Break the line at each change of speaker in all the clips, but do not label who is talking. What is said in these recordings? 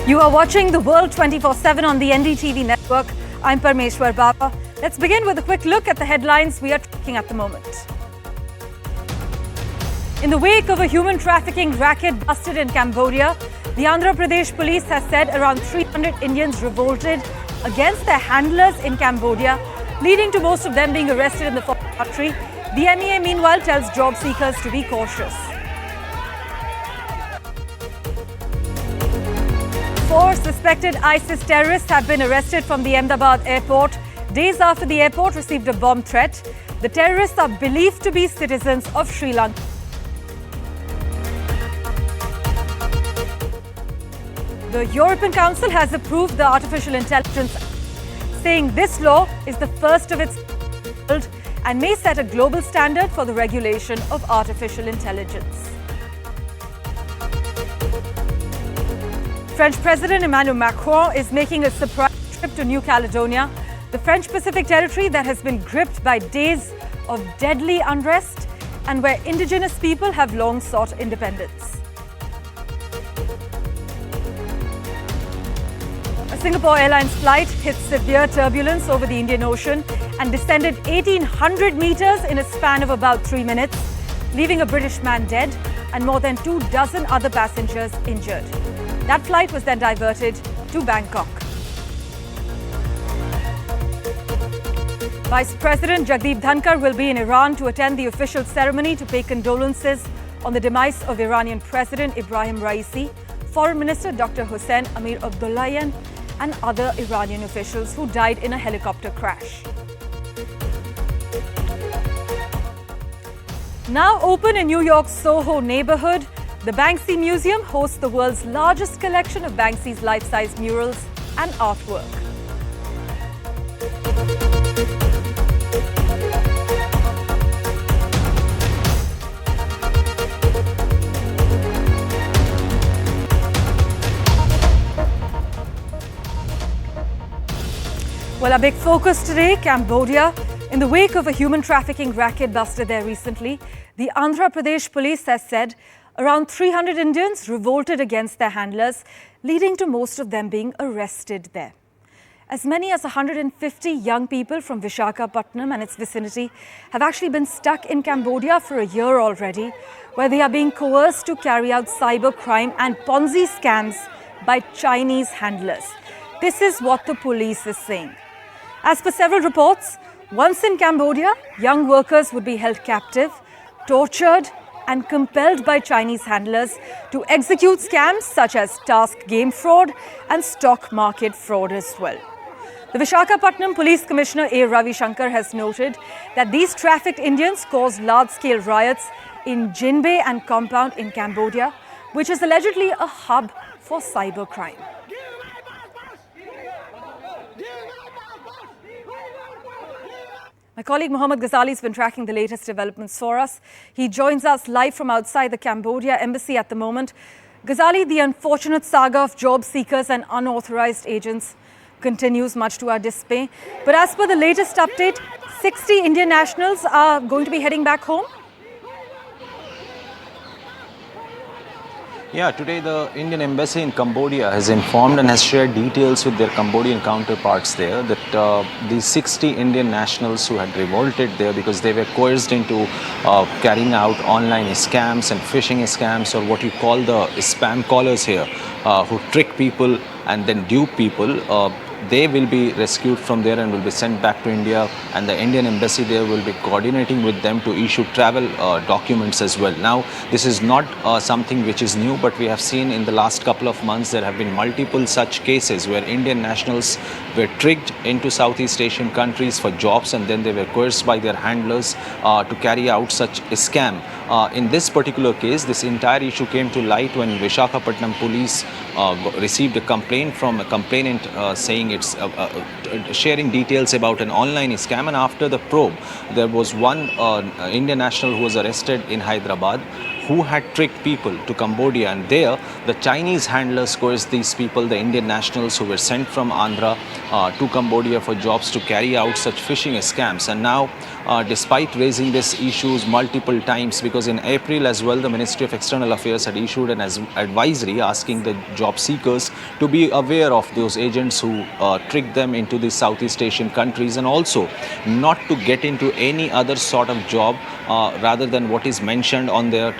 You are watching the World 24/7 on the NDTV network. I'm Parmeshwar Bawa. Let's begin with a quick look at the headlines we are tracking at the moment. In the wake of a human trafficking racket busted in Cambodia, the Andhra Pradesh police has said around 300 Indians revolted against their handlers in Cambodia, leading to most of them being arrested in the foreign country. The MEA meanwhile tells job seekers to be cautious. 4 suspected ISIS terrorists have been arrested from the Ahmedabad airport days after the airport received a bomb threat. The terrorists are believed to be citizens of Sri Lanka. The European Council has approved the Artificial Intelligence Act, saying this law is the first of its kind and may set a global standard for the regulation of artificial intelligence. French President Emmanuel Macron is making a surprise trip to New Caledonia, the French Pacific territory that has been gripped by days of deadly unrest and where indigenous people have long sought independence. A Singapore Airlines flight hit severe turbulence over the Indian Ocean and descended 1,800 meters in a span of about 3 minutes, leaving a British man dead and more than 24 other passengers injured. That flight was then diverted to Bangkok. Vice President Jagdeep Dhankhar will be in Iran to attend the official ceremony to pay condolences on the demise of Iranian President Ebrahim Raisi, Foreign Minister Dr. Hossein Amir Abdullahian, and other Iranian officials who died in a helicopter crash. Now open in New York's SoHo neighborhood, the Banksy Museum hosts the world's largest collection of Banksy's life-size murals and artwork. Well, our big focus today, Cambodia. In the wake of a human trafficking racket busted there recently, the Andhra Pradesh police has said around 300 Indians revolted against their handlers, leading to most of them being arrested there. As many as 150 young people from Visakhapatnam and its vicinity have actually been stuck in Cambodia for a year already, where they are being coerced to carry out cybercrime and Ponzi scams by Chinese handlers. This is what the police is saying. As per several reports, once in Cambodia, young workers would be held captive, tortured and compelled by Chinese handlers to execute scams such as task game fraud and stock market fraud as well. The Visakhapatnam Police Commissioner A. Ravi Shankar has noted that these trafficked Indians caused large-scale riots in Jinbei and compound in Cambodia, which is allegedly a hub for cybercrime. My colleague Mohammed Ghazali has been tracking the latest developments for us. He joins us live from outside the Cambodia embassy at the moment. Ghazali, the unfortunate saga of job seekers and unauthorized agents continues, much to our dismay. But as per the latest update, 60 Indian nationals are going to be heading back home.
Yeah, today the Indian Embassy in Cambodia has informed and has shared details with their Cambodian counterparts there that these 60 Indian nationals who had revolted there because they were coerced into carrying out online scams and phishing scams, or what you call the spam callers here, who trick people and then dupe people, they will be rescued from there and will be sent back to India, and the Indian embassy there will be coordinating with them to issue travel documents as well. Now, this is not something which is new, but we have seen in the last couple of months there have been multiple such cases where Indian nationals were tricked into Southeast Asian countries for jobs, and then they were coerced by their handlers to carry out such a scam. In this particular case, this entire issue came to light when Visakhapatnam police received a complaint from a complainant saying it's sharing details about an online scam, and after the probe, there was one Indian national who was arrested in Hyderabad who had tricked people to Cambodia, and there the Chinese handlers coerced these people, the Indian nationals who were sent from Andhra to Cambodia for jobs, to carry out such phishing scams. And now, despite raising these issues multiple times, because in April as well, the Ministry of External Affairs had issued an advisory asking the job seekers to be aware of those agents who trick them into the Southeast Asian countries, and also not to get into any other sort of job rather than what is mentioned on their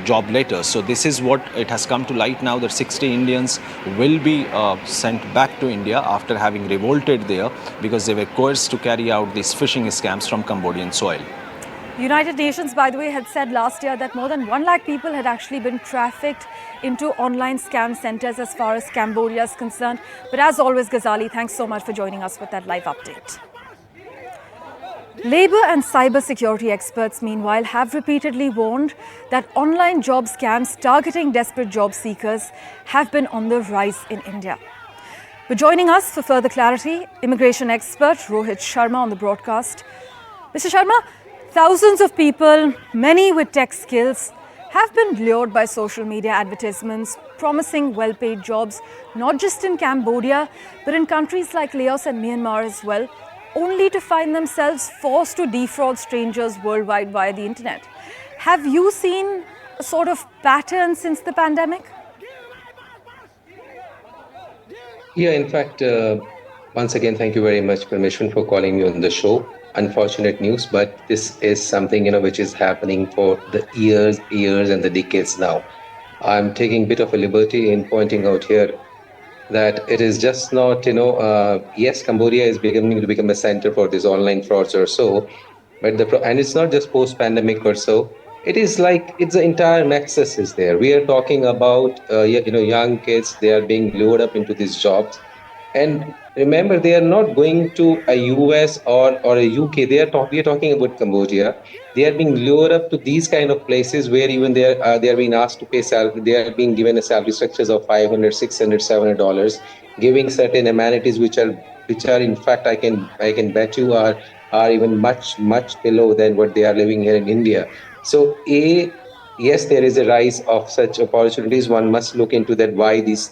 job letters. So this is what it has come to light now, that 60 Indians will be sent back to India after having revolted there because they were coerced to carry out these phishing scams from Cambodian soil.
United Nations, by the way, had said last year that more than 1 lakh people had actually been trafficked into online scam centers as far as Cambodia is concerned. But as always, Ghazali, thanks so much for joining us with that live update. Labour and cybersecurity experts, meanwhile, have repeatedly warned that online job scams targeting desperate job seekers have been on the rise in India. But joining us for further clarity, immigration expert Rohit Sharma on the broadcast. Mr. Sharma, thousands of people, many with tech skills, have been lured by social media advertisements promising well-paid jobs, not just in Cambodia, but in countries like Laos and Myanmar as well, only to find themselves forced to defraud strangers worldwide via the internet. Have you seen a sort of pattern since the pandemic?
Yeah, in fact, once again, thank you very much, Parmeshwar, for calling me on the show. Unfortunate news, but this is something, which is happening for the years and the decades now. I'm taking a bit of a liberty in pointing out here that it is just not, yes, Cambodia is beginning to become a center for these online frauds or so, but and it's not just post-pandemic or so. It is like it's the entire nexus is there. We are talking about, young kids. They are being lured up into these jobs, and remember, they are not going to a US or a UK. We are talking about Cambodia. They are being lured up to these kind of places where even they are being asked to pay salary. They are being given a salary structures of $500, $600, $700, giving certain amenities which are in fact I can bet you are even much below than what they are living here in India. So yes, there is a rise of such opportunities. One must look into that, why these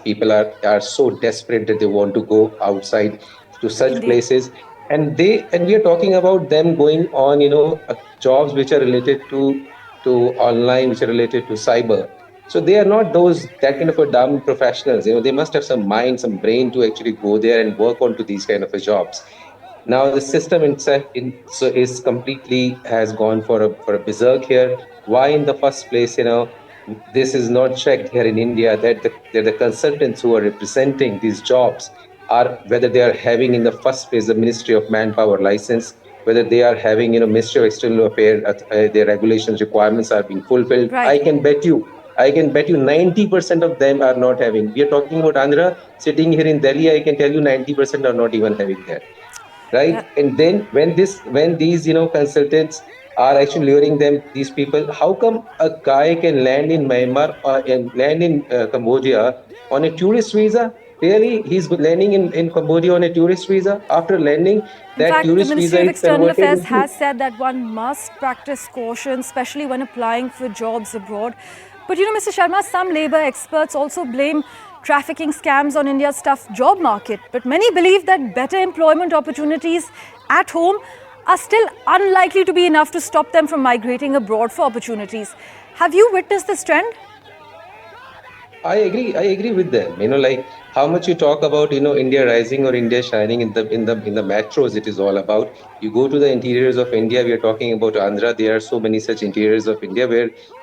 people are so desperate that they want to go outside to such
Indeed.
places. And we are talking about them going on, jobs which are related to online, which are related to cyber. So they are not that kind of a dumb professionals. They must have some mind, some brain to actually go there and work onto these kind of jobs. Now the system itself is completely has gone for a berserk here. Why in the first place, this is not checked here in India, that the consultants who are representing these jobs are, whether they are having in the first place the Ministry of Manpower license, whether they are having, Ministry of External Affairs, their regulations requirements are being fulfilled.
Right.
I can bet you 90% of them are not having. We are talking about Andhra, sitting here in Delhi. I can tell you 90% are not even having that. Right.
Yeah.
And then when these consultants are actually luring these people, how come a guy can land in Myanmar and land in Cambodia on a tourist visa? Really, he's landing in Cambodia on a tourist visa. After landing, that tourist
the
visa
Ministry of
is
External
converted
Affairs
into...
has said that one must practice caution, especially when applying for jobs abroad. But Mr. Sharma, some labour experts also blame trafficking scams on India's tough job market. But many believe that better employment opportunities at home are still unlikely to be enough to stop them from migrating abroad for opportunities. Have you witnessed this trend?
I agree with them. Like how much you talk about, India rising or India shining in the metros, it is all about. You go to the interiors of India, we are talking about Andhra. There are so many such interiors of India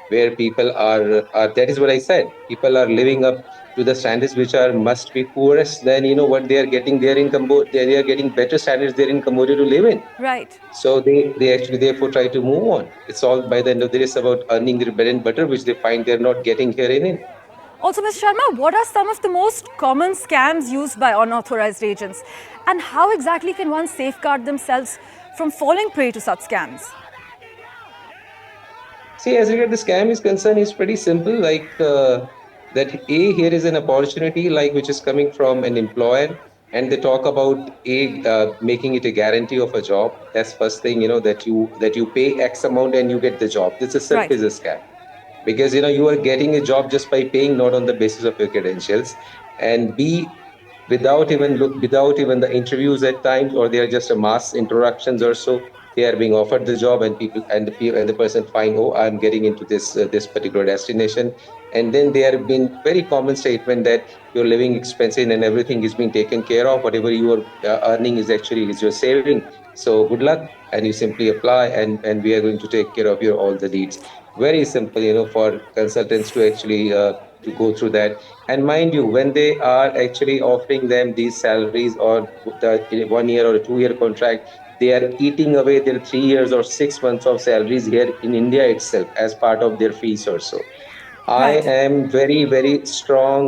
where people are that is what I said. People are living up to the standards which must be poorest than what they are getting there in Cambodia. They are getting better standards there in Cambodia to live in.
Right.
So they actually therefore try to move on. It's all by the end of the day, it's about earning their bread and butter, which they find they're not getting here in.
Also, Mr. Sharma, what are some of the most common scams used by unauthorized agents? And how exactly can one safeguard themselves from falling prey to such scams?
See, as regards the scam is concerned, it's pretty simple. Like that, here is an opportunity which is coming from an employer, and they talk about making it a guarantee of a job. That's first thing, that you pay X amount and you get the job. This itself
Right.
is a scam, because you are getting a job just by paying, not on the basis of your credentials, and B, without even the interviews at times, or they are just a mass introductions or so. They are being offered the job, and the person find, oh, I'm getting into this particular destination, and then there have been very common statement that your living expenses and everything is being taken care of. Whatever you are earning is your saving. So good luck, and you simply apply, and we are going to take care of your all the needs. Very simple, for consultants to actually to go through that. And mind you, when they are actually offering them these salaries, or the 1 year or a 2 year contract, they are eating away their 3 years or 6 months of salaries here in India itself as part of their fees or so. I
Right.
am very, very strong,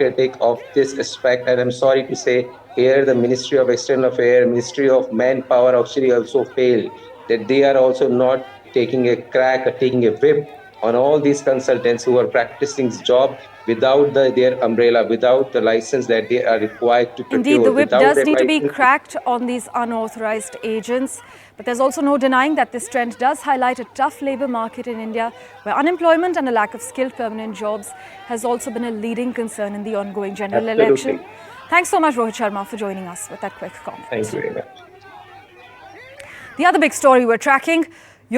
critic of this aspect, and I'm sorry to say here the Ministry of External Affairs, Ministry of Manpower actually also failed, that they are also not taking a crack or taking a whip on all these consultants who are practicing this job without their umbrella, without the license that they are required to
Indeed,
procure,
the whip
without
does
that
need to be
license.
cracked on these unauthorized agents. But there's also no denying that this trend does highlight a tough labor market in India, where unemployment and a lack of skilled permanent jobs has also been a leading concern in the ongoing general election.
Absolutely.
Thanks so much, Rohit Sharma, for joining us with that quick
Thank
comment.
you very much.
The other big story we're tracking: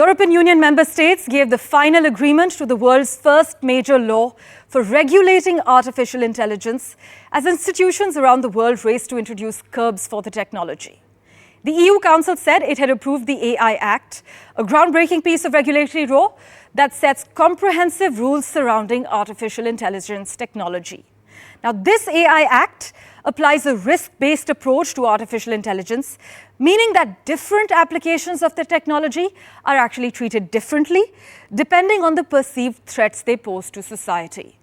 European Union member states gave the final agreement to the world's first major law for regulating artificial intelligence as institutions around the world race to introduce curbs for the technology. The EU Council said it had approved the AI Act, a groundbreaking piece of regulatory law that sets comprehensive rules surrounding artificial intelligence technology. Now, this AI Act applies a risk-based approach to artificial intelligence, meaning that different applications of the technology are actually treated differently depending on the perceived threats they pose to society.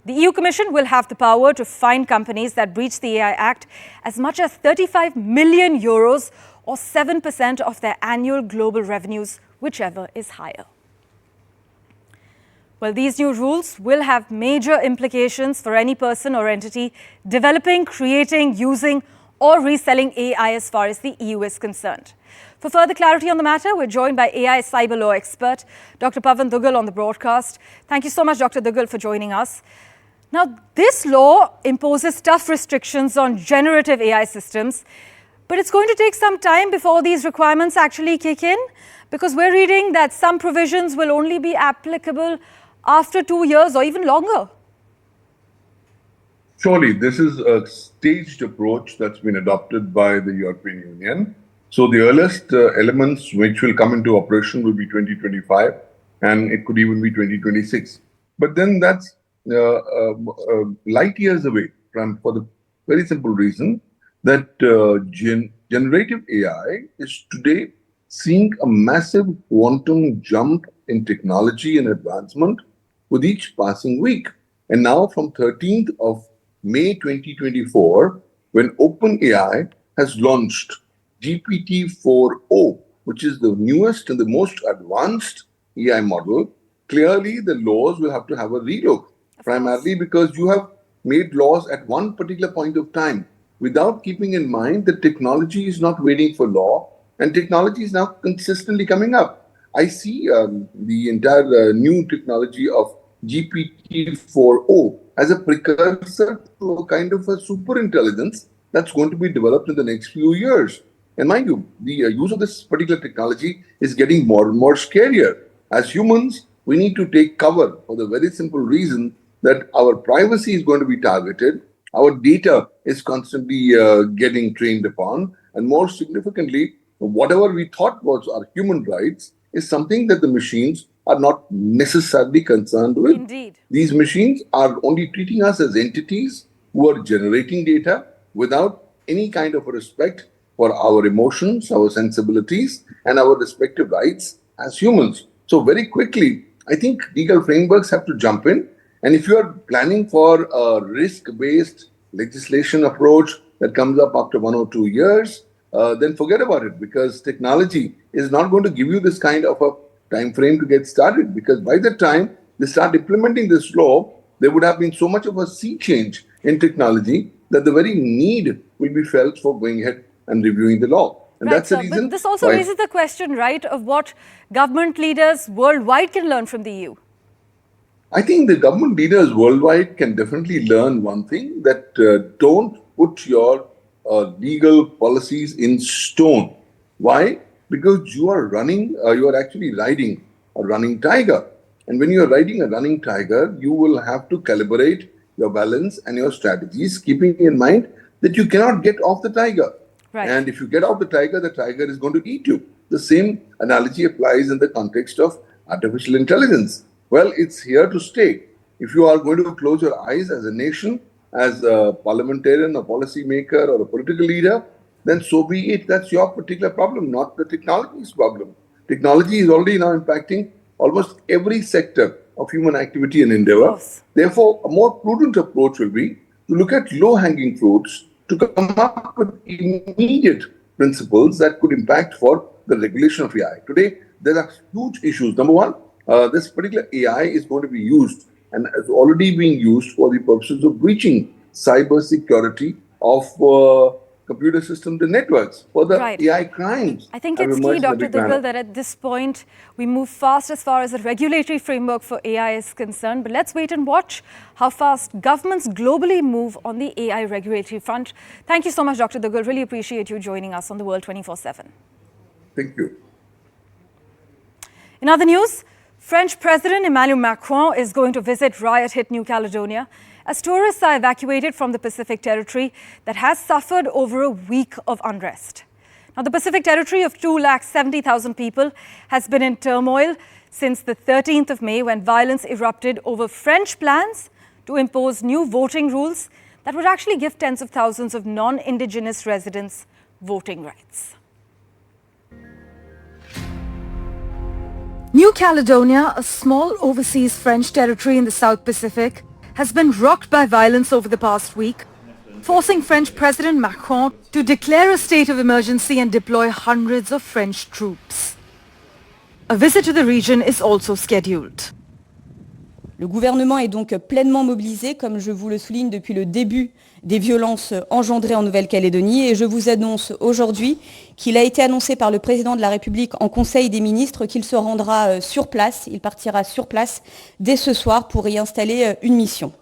The EU Commission will have the power to fine companies that breach the AI Act as much as 35 million euros, or 7% of their annual global revenues, whichever is higher. Well, these new rules will have major implications for any person or entity developing, creating, using, or reselling AI as far as the EU is concerned. For further clarity on the matter, we're joined by AI cyber law expert, Dr. Pavan Dugal, on the broadcast. Thank you so much, Dr. Dugal, for joining us. Now, this law imposes tough restrictions on generative AI systems, but it's going to take some time before these requirements actually kick in, because we're reading that some provisions will only be applicable after 2 years or even longer.
Surely, this is a staged approach that's been adopted by the European Union. So the earliest elements which will come into operation will be 2025, and it could even be 2026. But then that's light years away for the very simple reason that generative AI is today seeing a massive quantum jump in technology and advancement with each passing week. And now from 13th of May 2024, when OpenAI has launched GPT-4o, which is the newest and the most advanced AI model, clearly the laws will have to have a relook, primarily because you have made laws at one particular point of time without keeping in mind that technology is not waiting for law, and technology is now consistently coming up. I see the entire new technology of GPT-4o as a precursor to a kind of a super intelligence that's going to be developed in the next few years. And mind you, the use of this particular technology is getting more and more scarier. As humans, we need to take cover for the very simple reason that our privacy is going to be targeted, our data is constantly getting trained upon, and more significantly, whatever we thought was our human rights is something that the machines are not necessarily concerned with.
Indeed.
These machines are only treating us as entities who are generating data without any kind of a respect for our emotions, our sensibilities, and our respective rights as humans. So very quickly, I think legal frameworks have to jump in. And if you are planning for a risk-based legislation approach that comes up after 1 or 2 years, then forget about it, because technology is not going to give you this kind of a time frame to get started, because by the time they start implementing this law, there would have been so much of a sea change in technology that the very need will be felt for going ahead and reviewing the law. And that's the reason.
But this also raises the question, right, of what government leaders worldwide can learn from the EU.
I think the government leaders worldwide can definitely learn one thing, that don't put your legal policies in stone. Why? Because you are actually riding a running tiger. And when you are riding a running tiger, you will have to calibrate your balance and your strategies, keeping in mind that you cannot get off the tiger.
Right.
And if you get off the tiger is going to eat you. The same analogy applies in the context of artificial intelligence. Well, it's here to stay. If you are going to close your eyes as a nation, as a parliamentarian, a policy maker, or a political leader, then so be it. That's your particular problem, not the technology's problem. Technology is already now impacting almost every sector of human activity and endeavor. Therefore, a more prudent approach will be to look at low-hanging fruits, to come up with immediate principles that could impact for the regulation of AI. Today, there are huge issues. Number one, this particular AI is going to be used and is already being used for the purposes of breaching cyber security of computer systems and networks for the AI crimes.
I think it's key, Dr. Dhankhar, that at this point we move fast as far as the regulatory framework for AI is concerned. But let's wait and watch how fast governments globally move on the AI regulatory front. Thank you so much, Dr. Dhankhar. Really appreciate you joining us on The World 24/7.
Thank you.
In other news, French President Emmanuel Macron is going to visit riot-hit New Caledonia as tourists are evacuated from the Pacific Territory that has suffered over a week of unrest. Now, the Pacific Territory of 270,000 people has been in turmoil since the 13th of May when violence erupted over French plans to impose new voting rules that would actually give tens of thousands of non-Indigenous residents voting rights. New Caledonia, a small overseas French territory in the South Pacific, has been rocked by violence over the past week, forcing French President Macron to declare a state of emergency and deploy hundreds of French troops. A visit to the region is also scheduled.
Le gouvernement est donc pleinement mobilisé, comme je vous le souligne depuis le début des violences engendrées en Nouvelle-Calédonie. Et je vous annonce aujourd'hui qu'il a été annoncé par le président de la République en Conseil des ministres qu'il se rendra sur place. Il partira sur place dès ce soir pour y installer une mission.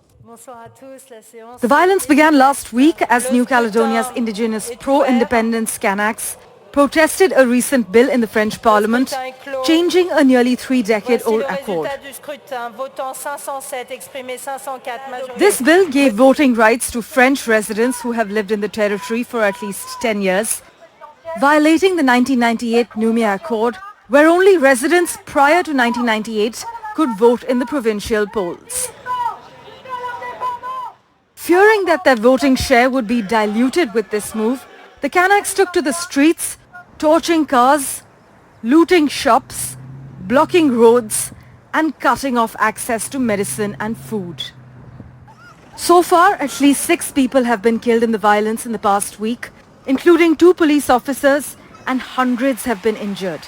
The violence began last week as New Caledonia's indigenous pro-independence Kanaks protested a recent bill in the French Parliament, changing a nearly three-decade-old accord. This bill gave voting rights to French residents who have lived in the territory for at least 10 years, violating the 1998 Noumea Accord, where only residents prior to 1998 could vote in the provincial polls. Fearing that their voting share would be diluted with this move, the Kanaks took to the streets, torching cars, looting shops, blocking roads, and cutting off access to medicine and food. So far, at least 6 people have been killed in the violence in the past week, including 2 police officers, and hundreds have been injured.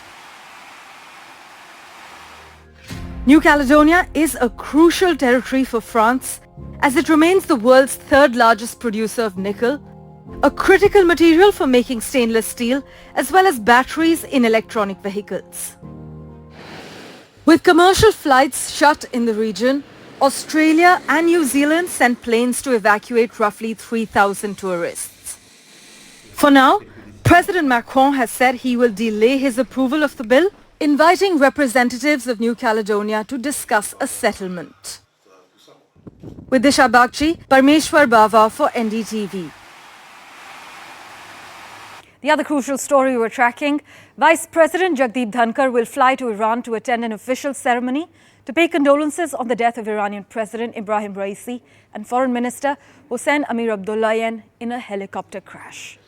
New Caledonia is a crucial territory for France as it remains the world's 3rd largest producer of nickel, a critical material for making stainless steel, as well as batteries in electronic vehicles. With commercial flights shut in the region, Australia and New Zealand sent planes to evacuate roughly 3,000 tourists. For now, President Macron has said he will delay his approval of the bill, inviting representatives of New Caledonia to discuss a settlement. With Disha Bagchi, Parmeshwar Bawa for NDTV. The other crucial story we're tracking, Vice President Jagdeep Dhankhar will fly to Iran to attend an official ceremony to pay condolences on the death of Iranian President Ebrahim Raisi and Foreign Minister Hossein Amir Abdollahian in a helicopter crash.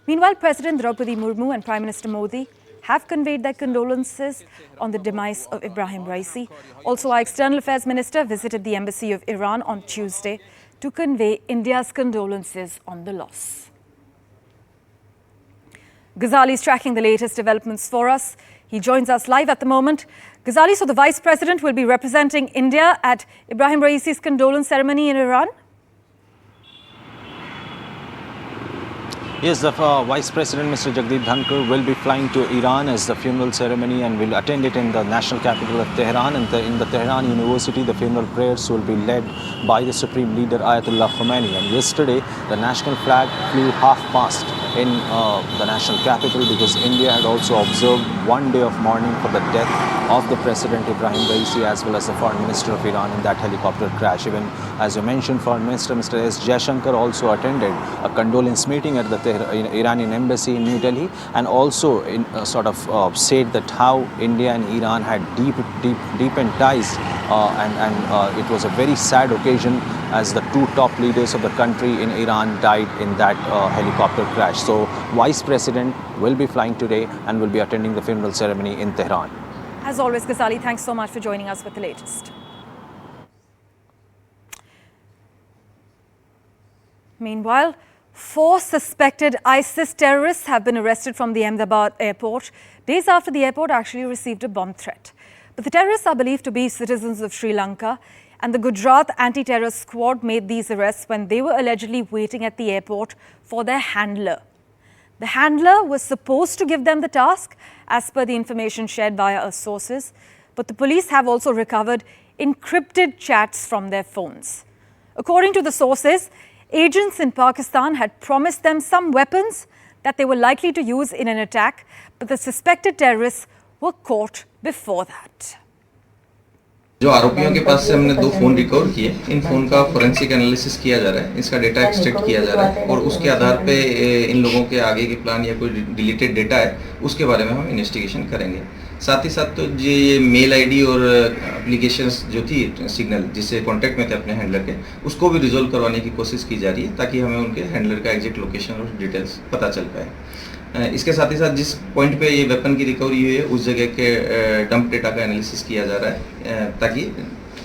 Meanwhile, President Draupadi Murmu and Prime Minister Modi have conveyed their condolences on the demise of Ebrahim Raisi. Also, our External Affairs Minister visited the Embassy of Iran on Tuesday to convey India's condolences on the loss. Ghazali is tracking the latest developments for us. He joins us live at the moment. Ghazali, so the Vice President will be representing India at Ebrahim Raisi's condolence ceremony in Iran?
Yes, the Vice President, Mr. Jagdeep Dhankhar, will be flying to Iran as the funeral ceremony and will attend it in the national capital of Tehran. And in the Tehran University, the funeral prayers will be led by the Supreme Leader Ayatollah Khomeini. And yesterday, the national flag flew half-mast in the national capital because India had also observed 1 day of mourning for the death of the President Ebrahim Raisi as well as the Foreign Minister of Iran in that helicopter crash. Even as you mentioned, Foreign Minister Mr. S. Jaishankar also attended a condolence meeting at the Iranian embassy in New Delhi and also said that how India and Iran had deepened ties and it was a very sad occasion as the two top leaders of the country in Iran died in that helicopter crash. So Vice President will be flying today and will be attending the funeral ceremony in Tehran.
As always, Ghazali, thanks so much for joining us with the latest. Meanwhile, 4 suspected ISIS terrorists have been arrested from the Ahmedabad airport days after the airport actually received a bomb threat. But the terrorists are believed to be citizens of Sri Lanka, and the Gujarat anti-terror squad made these arrests when they were allegedly waiting at the airport for their handler. The handler was supposed to give them the task, as per the information shared via our sources, but the police have also recovered encrypted chats from their phones. According to the sources, agents in Pakistan had promised them some weapons that they were likely to use in an attack, but the suspected terrorists were caught before that.
जो आरोपियों के पास से हमने 2 phone recover किए, इन phone का forensic analysis किया जा रहा है, इसका डेटा एक्सट्रैक्ट किया जा रहा है और उसके आधार पे इन लोगों के आगे के प्लान या कोई डिलीटेड डेटा है उसके बारे में हम इन्वेस्टिगेशन करेंगे। साथ ही साथ तो ये मेल आईडी और एप्लीकेशंस जो थी सिग्नल जिससे कांटेक्ट में थे अपने हैंडलर के, उसको भी रिजोल्व करवाने की कोशिश की जा रही है ताकि हमें उनके हैंडलर का एग्जैक्ट लोकेशन और डिटेल्स पता चल पाए। इसके साथ ही साथ जिस पॉइंट पे ये वेपन की रिकवरी हुई है उस जगह के डंप डेटा का एनालिसिस किया जा रहा है ताकि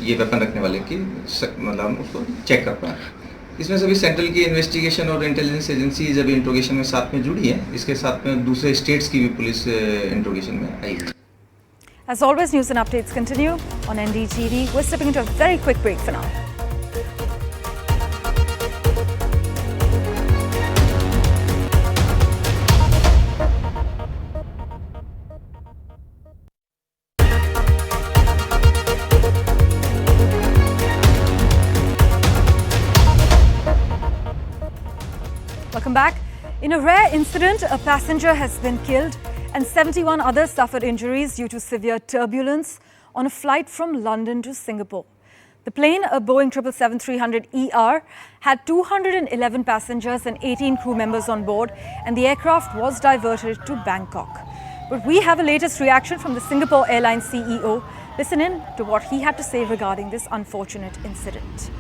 ये वेपन रखने वाले की मतलब हम उसको चेक कर पाएँ। इसमें सभी सेंट्रल की इन्वेस्टिगेशन और इंटेलिजेंस एजेंसी जब इंट्रोगेशन में साथ में जुड़ी है, इसके साथ में दूसरे स्टेट्स की भी पुलिस इंट्रोगेशन में आई है।
As always, news and updates continue on NDTV. We're stepping into a very quick break for now. Welcome back. In a rare incident, a passenger has been killed and 71 others suffered injuries due to severe turbulence on a flight from London to Singapore. The plane, a Boeing 777-300ER, had 211 passengers and 18 crew members on board, and the aircraft was diverted to Bangkok. But we have a latest reaction from the Singapore Airlines CEO. Listen in to what he had to say regarding this unfortunate incident.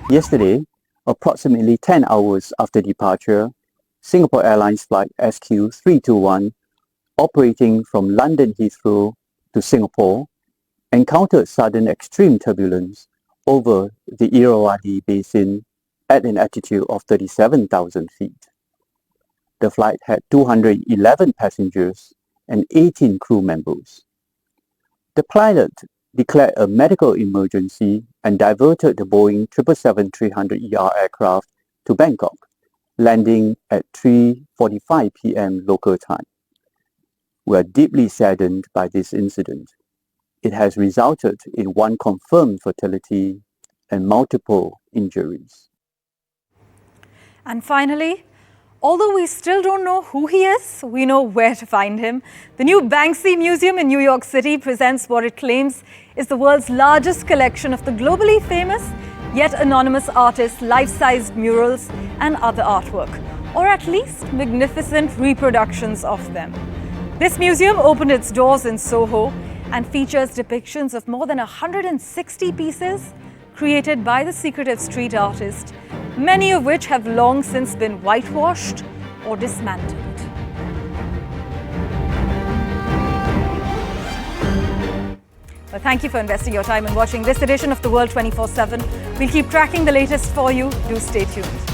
Yesterday, approximately 10 hours after departure, Singapore Airlines flight SQ321, operating from London Heathrow to Singapore, encountered sudden extreme turbulence over the Irrawaddy Basin at an altitude of 37,000 feet. The flight had 211 passengers and 18 crew members. The pilot declared a medical emergency and diverted the Boeing 777-300ER aircraft to Bangkok, landing at 3:45 p.m. local time. We are deeply saddened by this incident. It has resulted in 1 confirmed fatality and multiple injuries.
And finally, although we still don't know who he is, we know where to find him. The new Banksy Museum in New York City presents what it claims is the world's largest collection of the globally famous yet anonymous artists' life-sized murals and other artwork, or at least magnificent reproductions of them. This museum opened its doors in SoHo and features depictions of more than 160 pieces created by the secretive street artist, many of which have long since been whitewashed or dismantled. Well, thank you for investing your time in watching this edition of The World 24/7. We'll keep tracking the latest for you. Do stay tuned.